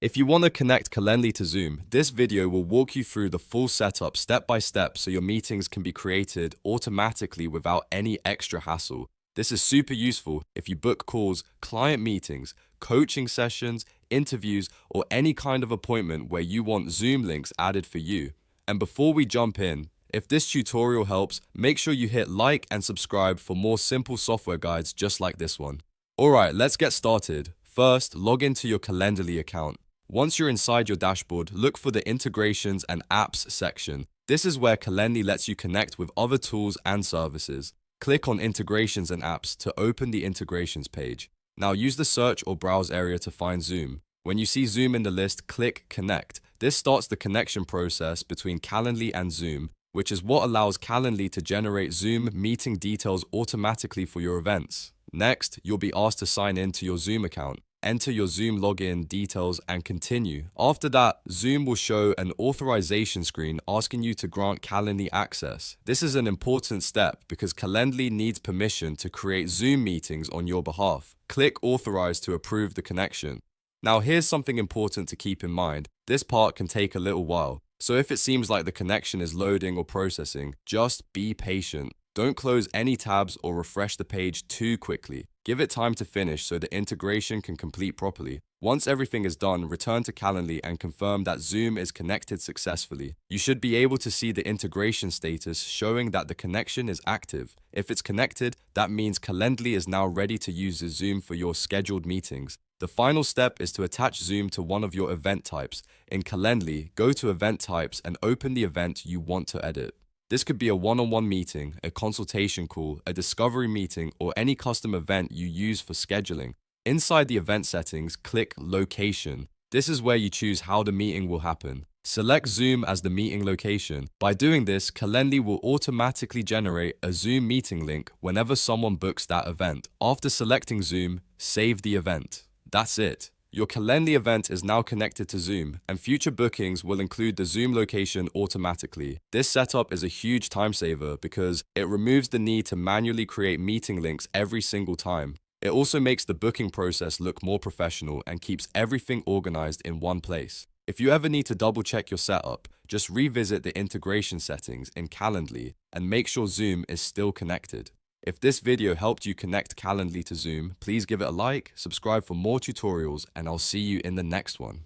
If you want to connect Calendly to Zoom, this video will walk you through the full setup step by step so your meetings can be created automatically without any extra hassle. This is super useful if you book calls, client meetings, coaching sessions, interviews, or any kind of appointment where you want Zoom links added for you. And before we jump in, if this tutorial helps, make sure you hit like and subscribe for more simple software guides just like this one. Alright, let's get started. First, log into your Calendly account. Once you're inside your dashboard, look for the Integrations and Apps section. This is where Calendly lets you connect with other tools and services. Click on Integrations and Apps to open the Integrations page. Now use the search or browse area to find Zoom. When you see Zoom in the list, click Connect. This starts the connection process between Calendly and Zoom, which is what allows Calendly to generate Zoom meeting details automatically for your events. Next, you'll be asked to sign in to your Zoom account. Enter your Zoom login details and continue. After that, Zoom will show an authorization screen asking you to grant Calendly access. This is an important step because Calendly needs permission to create Zoom meetings on your behalf. Click Authorize to approve the connection. Now here's something important to keep in mind. This part can take a little while, so if it seems like the connection is loading or processing, just be patient. Don't close any tabs or refresh the page too quickly. Give it time to finish so the integration can complete properly. Once everything is done, return to Calendly and confirm that Zoom is connected successfully. You should be able to see the integration status showing that the connection is active. If it's connected, that means Calendly is now ready to use the Zoom for your scheduled meetings. The final step is to attach Zoom to one of your event types. In Calendly, go to Event Types and open the event you want to edit. This could be a one-on-one meeting, a consultation call, a discovery meeting, or any custom event you use for scheduling. Inside the event settings, click Location. This is where you choose how the meeting will happen. Select Zoom as the meeting location. By doing this, Calendly will automatically generate a Zoom meeting link whenever someone books that event. After selecting Zoom, save the event. That's it. Your Calendly event is now connected to Zoom, and future bookings will include the Zoom location automatically. This setup is a huge time saver because it removes the need to manually create meeting links every single time. It also makes the booking process look more professional and keeps everything organized in one place. If you ever need to double check your setup, just revisit the integration settings in Calendly and make sure Zoom is still connected. If this video helped you connect Calendly to Zoom, please give it a like, subscribe for more tutorials, and I'll see you in the next one.